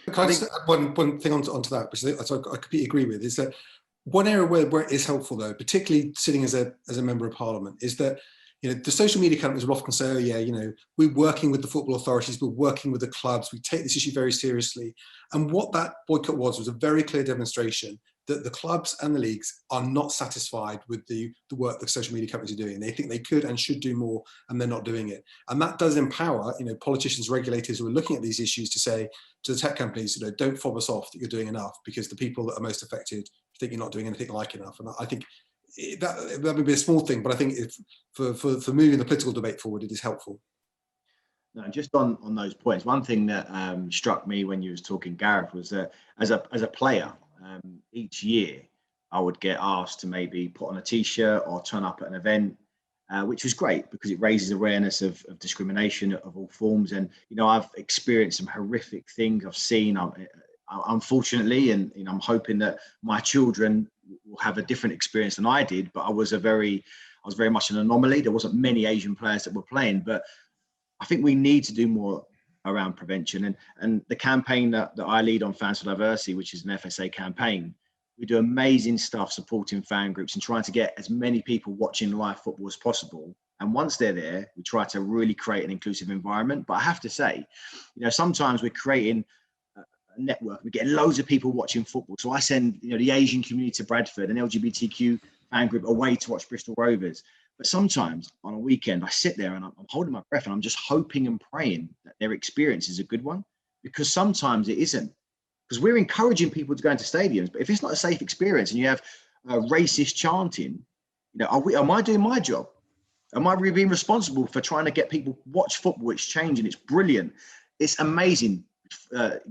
Can I just add one thing onto that, which I completely agree with, is that one area where it is helpful, though, particularly sitting as a member of parliament, is that the social media companies will often say, oh yeah, we're working with the football authorities, we're working with the clubs, we take this issue very seriously. And what that boycott was a very clear demonstration that the clubs and the leagues are not satisfied with the work that social media companies are doing. They think they could and should do more, and they're not doing it. And that does empower, politicians, regulators who are looking at these issues to say to the tech companies, don't fob us off that you're doing enough, because the people that are most affected think you're not doing anything like enough. And I think that would be a small thing, but I think for moving the political debate forward, it is helpful. No, just on those points, one thing that struck me when you was talking, Gareth, was that as a player, each year I would get asked to maybe put on a t-shirt or turn up at an event, which was great because it raises awareness of discrimination of all forms. And I've experienced some horrific things. I've seen, unfortunately, and I'm hoping that my children will have a different experience than I did. But I was very much an anomaly. There wasn't many Asian players that were playing, but I think we need to do more around prevention. And the campaign that I lead on Fans for Diversity, which is an FSA campaign, we do amazing stuff supporting fan groups and trying to get as many people watching live football as possible. And once they're there, we try to really create an inclusive environment. But I have to say, sometimes we're creating a network. We're getting loads of people watching football. So I send, the Asian community to Bradford, an LGBTQ fan group away to watch Bristol Rovers. But sometimes on a weekend, I sit there and I'm holding my breath and I'm just hoping and praying that their experience is a good one, because sometimes it isn't. Because we're encouraging people to go into stadiums, but if it's not a safe experience and you have racist chanting, am I doing my job? Am I really being responsible for trying to get people watch football? It's changing. It's brilliant. It's amazing.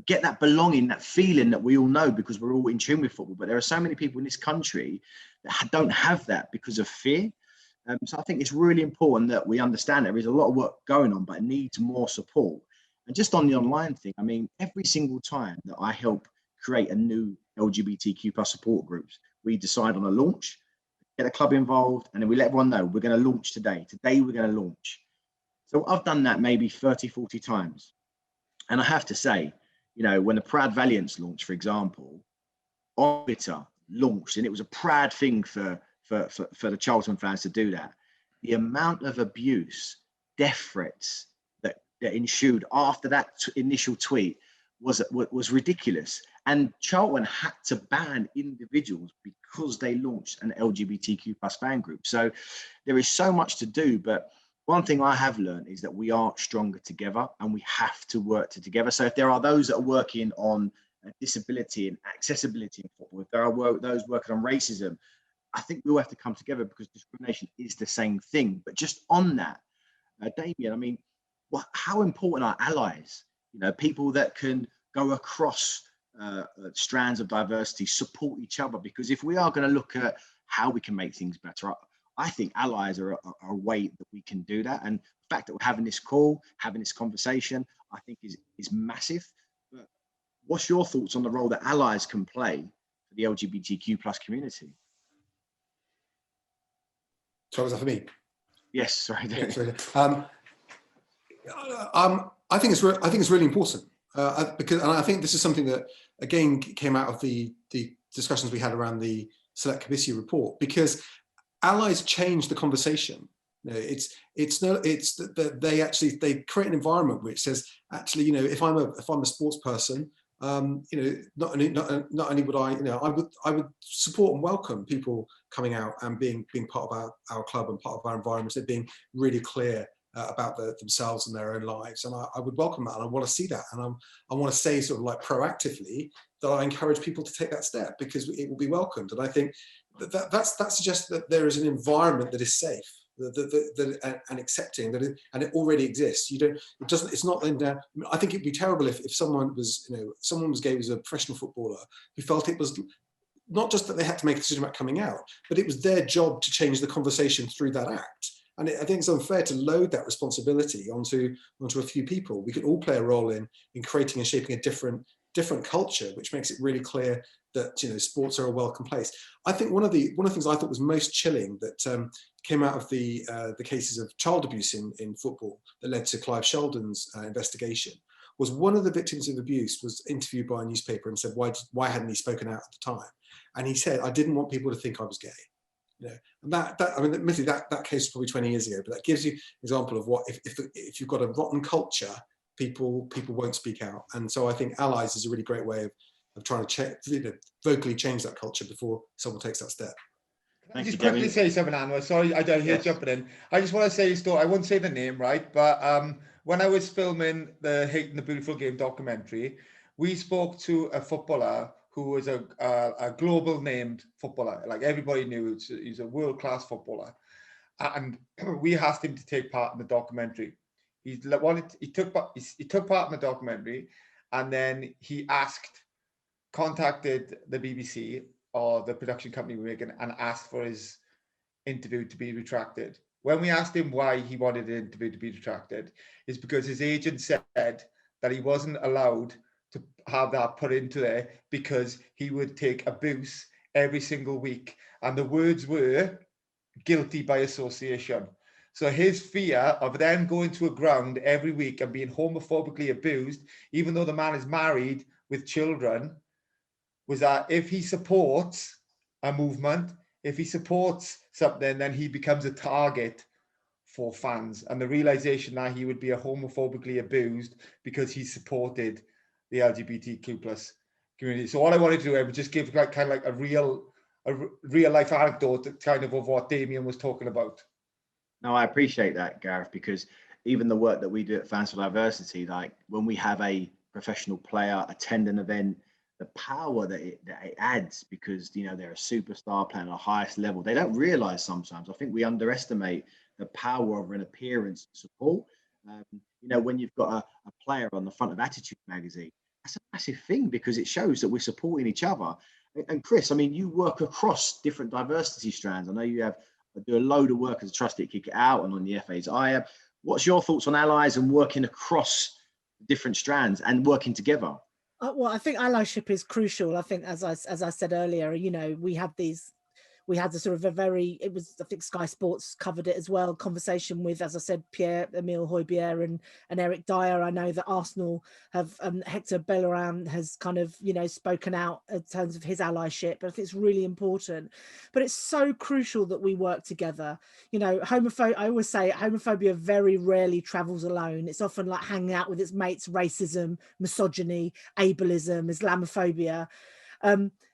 Get that belonging, that feeling that we all know because we're all in tune with football. But there are so many people in this country that don't have that because of fear. So I think it's really important that we understand there is a lot of work going on, but it needs more support. And just on the online thing, I mean, every single time that I help create a new LGBTQ plus support groups, we decide on a launch, get a club involved, and then we let everyone know we're going to launch today. Today we're going to launch. So I've done that maybe 30, 40 times. And I have to say, when the Proud Valiants launched, for example, on Twitter launched, and it was a proud thing for the Charlton fans to do that. The amount of abuse, death threats that ensued after that initial tweet was ridiculous. And Charlton had to ban individuals because they launched an LGBTQ plus fan group. So there is so much to do, but one thing I have learned is that we are stronger together and we have to work together. So if there are those that are working on disability and accessibility in football, if there are those working on racism, I think we all have to come together because discrimination is the same thing. But just on that, Damian, I mean, how important are allies? People that can go across strands of diversity, support each other. Because if we are going to look at how we can make things better, I think allies are a way that we can do that. And the fact that we're having this call, having this conversation, I think is massive. But what's your thoughts on the role that allies can play for the LGBTQ plus community? So was that for me? Yes, sorry. Yeah, sorry. I think it's really important because, and I think this is something that again came out of the discussions we had around the Select Committee report, because allies change the conversation. It's that they create an environment which says, actually, if I'm a sports person, not only would I would support and welcome people coming out and being part of our club and part of our environment, they're being really clear about themselves and their own lives, and I would welcome that, and I want to see that, and I want to say sort of like proactively that I encourage people to take that step because it will be welcomed. And I think that suggests that there is an environment that is safe, and accepting that, and it already exists. It's not then down. I mean, I think it'd be terrible if someone was gay as a professional footballer who felt it was not just that they had to make a decision about coming out, but it was their job to change the conversation through that act. And I think it's unfair to load that responsibility onto a few people. We can all play a role in creating and shaping a different culture, which makes it really clear that sports are a welcome place. I think one of the things I thought was most chilling that came out of the cases of child abuse in football that led to Clive Sheldon's investigation was one of the victims of abuse was interviewed by a newspaper and said, why hadn't he spoken out at the time? And he said, I didn't want people to think I was gay. You know, and that I mean, admittedly, that case was probably 20 years ago, but that gives you an example of what if you've got a rotten culture, people won't speak out. And so I think allies is a really great way of trying to vocally change that culture before someone takes that step. Can I just quickly say something, Anwar? Sorry, I don't hear jumping in. I just want to say a story. I won't say the name, right? But when I was filming the Hate and the Beautiful Game documentary, we spoke to a footballer who was a global named footballer. Like everybody knew he's a world-class footballer. And we asked him to take part in the documentary. He took part in the documentary, and then he contacted the BBC or the production company we're making and asked for his interview to be retracted. When we asked him why he wanted the interview to be retracted, is because his agent said that he wasn't allowed to have that put into there because he would take abuse every single week. And the words were guilty by association. So his fear of then going to a ground every week and being homophobically abused, even though the man is married with children, was that if he supports a movement, if he supports something, then he becomes a target for fans. And the realization that he would be homophobically abused because he supported the LGBTQ plus community. So all I wanted to do was just give like kind of like a real life anecdote kind of what Damian was talking about. No, I appreciate that, Gareth, because even the work that we do at Fans for Diversity, like when we have a professional player attend an event, the power that it adds, because you know they're a superstar playing at the highest level, they don't realize sometimes. I think we underestimate the power of an appearance support. You know, when you've got a player on the front of Attitude magazine, that's a massive thing because it shows that we're supporting each other. And Chris, I mean, you work across different diversity strands. I know you do a load of work as a trustee at Kick It Out and on the FA's IAB. What's your thoughts on allies and working across different strands and working together? Well, I think allyship is crucial. I think, as I said earlier, you know, we had the sort of I think Sky Sports covered it as well, conversation with, as I said, Pierre-Emile Højbjerg and Eric Dyer. I know that Arsenal have, Hector Bellerin has kind of, you know, spoken out in terms of his allyship. But I think it's really important. But it's so crucial that we work together. You know, I always say homophobia very rarely travels alone. It's often like hanging out with its mates, racism, misogyny, ableism, Islamophobia.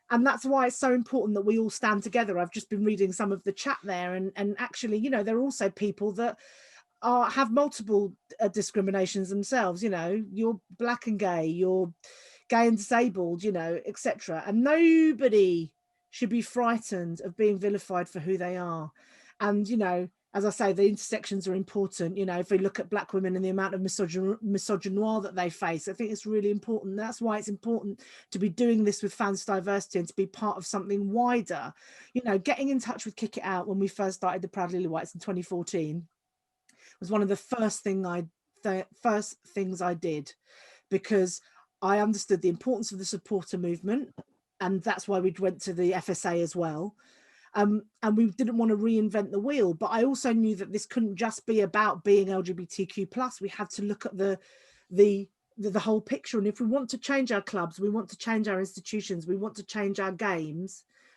And that's why it's so important that we all stand together. I've just been reading some of the chat there, and actually, you know, there are also people that have multiple discriminations themselves. You know, you're black and gay, you're gay and disabled, you know, etc. And nobody should be frightened of being vilified for who they are. And, you know, as I say, the intersections are important. You know, if we look at black women and the amount of misogynoir that they face, I think it's really important. That's why it's important to be doing this with Fans for Diversity and to be part of something wider. You know, getting in touch with Kick It Out when we first started the Proud Lily Whites in 2014 was one of the first things I did, because I understood the importance of the supporter movement, and that's why we went to the FSA as well. And we didn't want to reinvent the wheel, but I also knew that this couldn't just be about being LGBTQ+. We had to look at the whole picture. And if we want to change our clubs, we want to change our institutions, we want to change our game,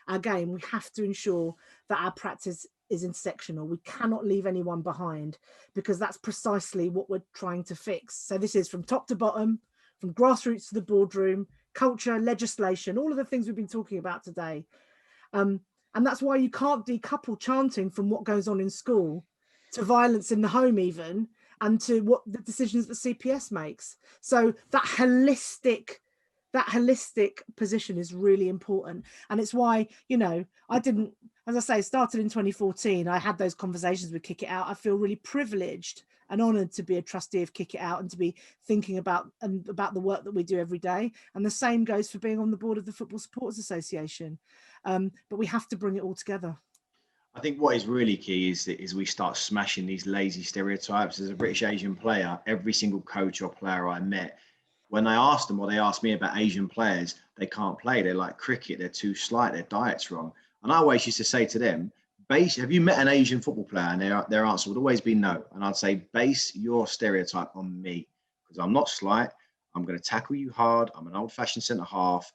we have to ensure that our practice is intersectional. We cannot leave anyone behind, because that's precisely what we're trying to fix. So this is from top to bottom, from grassroots to the boardroom, culture, legislation, all of the things we've been talking about today. And that's why you can't decouple chanting from what goes on in school to violence in the home even, and to what the decisions that CPS makes. So that holistic position is really important. And it's why, you know, I didn't, as I say, started in 2014. I had those conversations with Kick It Out. I feel really privileged and honoured to be a trustee of Kick It Out and to be thinking about the work that we do every day. And the same goes for being on the board of the Football Supporters Association. But we have to bring it all together. I think what is really key is we start smashing these lazy stereotypes. As a British Asian player, every single coach or player I met, when I asked them, or they asked me about Asian players, they can't play. They're like cricket. They're too slight. Their diet's wrong. And I always used to say to them, have you met an Asian football player? And their answer would always be no. And I'd say, base your stereotype on me, because I'm not slight. I'm going to tackle you hard. I'm an old-fashioned centre half.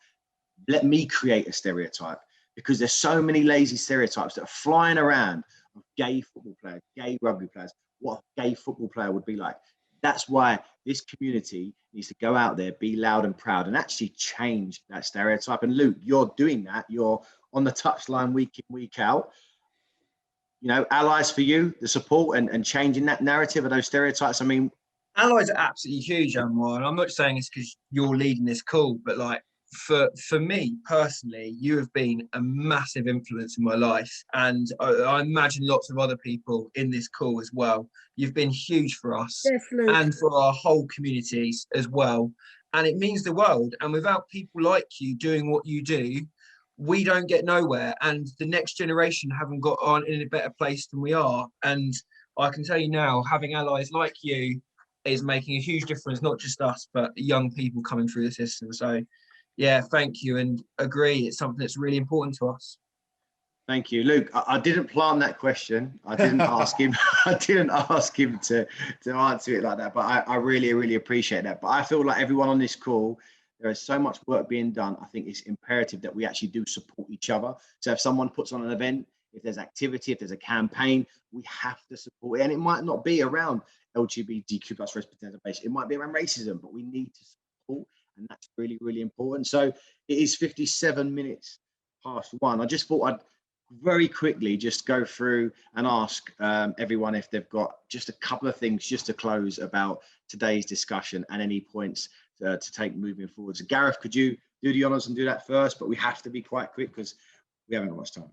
Let me create a stereotype. because there's so many lazy stereotypes that are flying around of gay football players, gay rugby players, what a gay football player would be like. That's why this community needs to go out there, be loud and proud, and actually change that stereotype. And Luke, you're doing that. You're on the touchline week in, week out. You know, allies for you, the support and changing that narrative of those stereotypes. I mean, allies are absolutely huge, Anwar, and I'm not saying it's because you're leading this call, but like for me personally, you have been a massive influence in my life, and I imagine lots of other people in this call as well. You've been huge for us, Yes, Luke. and for our whole communities as well, and it means the world. And without people like you doing what you do, we don't get nowhere, and the next generation haven't got on in a better place than we are. And I can tell you now, having allies like you is making a huge difference, not just us, but young people coming through the system. So yeah, thank you, and agree, it's something that's really important to us. Thank you, Luke. I didn't plant that question. I didn't ask him. I didn't ask him to answer it like that. But I really, really appreciate that. But I feel like everyone on this call, there is so much work being done. I think it's imperative that we actually do support each other. So if someone puts on an event, if there's activity, if there's a campaign, we have to support it. And it might not be around LGBTQ plus representation. It might be around racism, but we need to support. And that's really, really important. So it is 57 minutes past 1. I just thought I'd very quickly just go through and ask everyone if they've got just a couple of things just to close about today's discussion and any points to take moving forward. So Gareth, could you do the honors and do that first? But we have to be quite quick because we haven't got much time.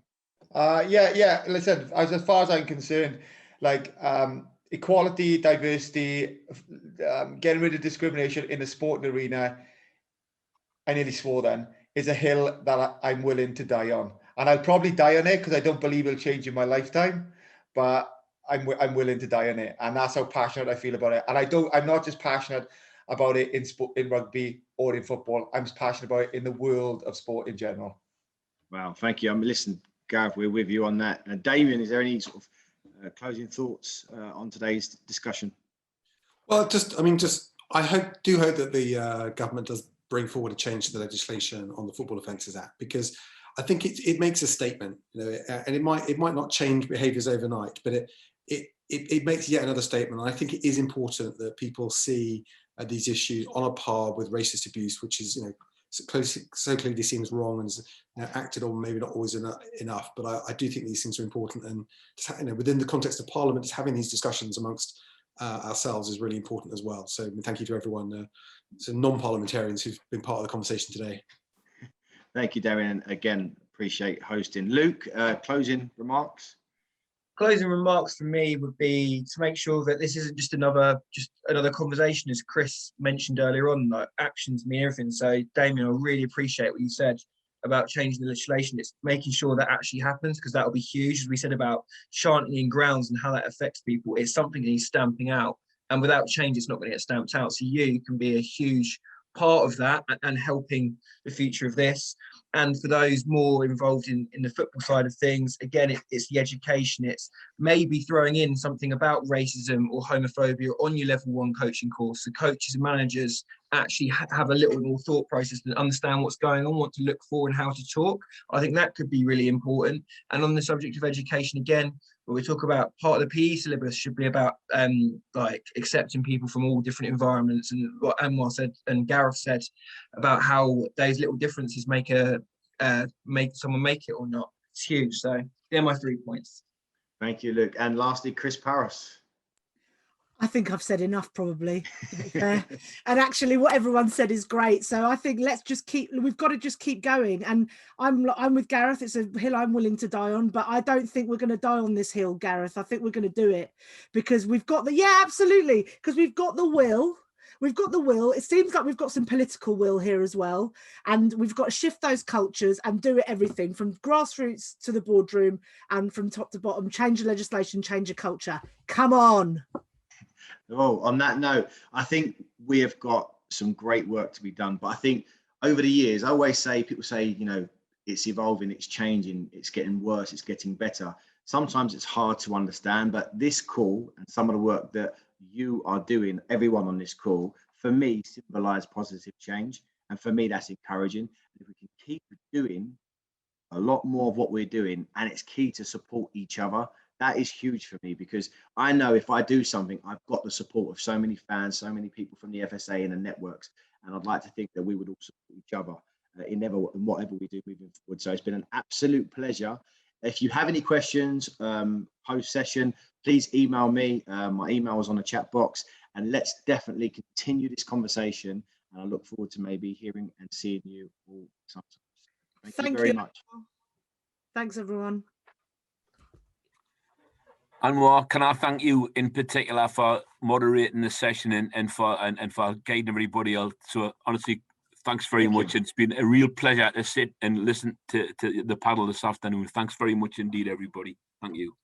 Yeah. Listen, as far as I'm concerned, like equality, diversity, getting rid of discrimination in the sporting arena, I nearly swore then, is a hill that I'm willing to die on. And I'll probably die on it because I don't believe it'll change in my lifetime, but I'm willing to die on it. And that's how passionate I feel about it. And I'm not just passionate about it in sport, in rugby or in football. I'm passionate about it in the world of sport in general. Wow, thank you. Listen, Gareth, we're with you on that. Damian, is there any sort of closing thoughts on today's discussion? Well, I do hope that the government does bring forward a change to the legislation on the Football Offences Act, because I think it makes a statement, you know, and it might not change behaviours overnight, but it makes yet another statement. And I think it is important that people see these issues on a par with racist abuse, which is, you know, so clearly seems wrong and is, you know, acted on maybe not always enough. But I do think these things are important, and just, you know, within the context of Parliament, just having these discussions amongst ourselves is really important as well. So thank you to everyone, non-parliamentarians who've been part of the conversation today. Thank you, Damian. Again, appreciate hosting. Luke, closing remarks? Closing remarks for me would be to make sure that this isn't just another conversation, as Chris mentioned earlier on, like actions mean everything. So Damian, I really appreciate what you said about changing the legislation. It's making sure that actually happens, because that will be huge. As we said about chanting in grounds and how that affects people, it's something that he's stamping out. And without change, it's not going to get stamped out. So you can be a huge part of that and helping the future of this. And for those more involved in the football side of things, again, it's the education. It's maybe throwing in something about racism or homophobia on your level 1 coaching course. So coaches and managers actually have a little more thought process and understand what's going on, what to look for and how to talk. I think that could be really important. And on the subject of education, again, when we talk about part of the PE syllabus should be about like accepting people from all different environments, and what Anwar said and Gareth said about how those little differences make someone make it or not. It's huge. So they're my 3 points. Thank you, Luke. And lastly, Chris Paouros. I think I've said enough, probably, to be fair. And actually what everyone said is great. So I think we've got to just keep going. And I'm with Gareth. It's a hill I'm willing to die on, but I don't think we're going to die on this hill, Gareth. I think we're going to do it because we've got absolutely. Because we've got the will. We've got the will. It seems like we've got some political will here as well. And we've got to shift those cultures and do it everything from grassroots to the boardroom and from top to bottom, change the legislation, change the culture. Come on. Oh, on that note, I think we have got some great work to be done. But I think over the years, I always say, people say, you know, it's evolving, it's changing, it's getting worse, it's getting better. Sometimes it's hard to understand, but this call and some of the work that you are doing, everyone on this call, for me, symbolize positive change. And for me, that's encouraging. If we can keep doing a lot more of what we're doing, and it's key to support each other. That is huge for me, because I know if I do something, I've got the support of so many fans, so many people from the FSA and the networks, and I'd like to think that we would all support each other in whatever we do moving forward. So it's been an absolute pleasure. If you have any questions post session, please email me. My email is on the chat box, and let's definitely continue this conversation. And I look forward to maybe hearing and seeing you all sometimes. Thank you very much. Thanks, everyone. Anwar, can I thank you in particular for moderating the session and for guiding everybody else. So honestly, thanks very much. It's been a real pleasure to sit and listen to the panel this afternoon. Thanks very much indeed, everybody. Thank you.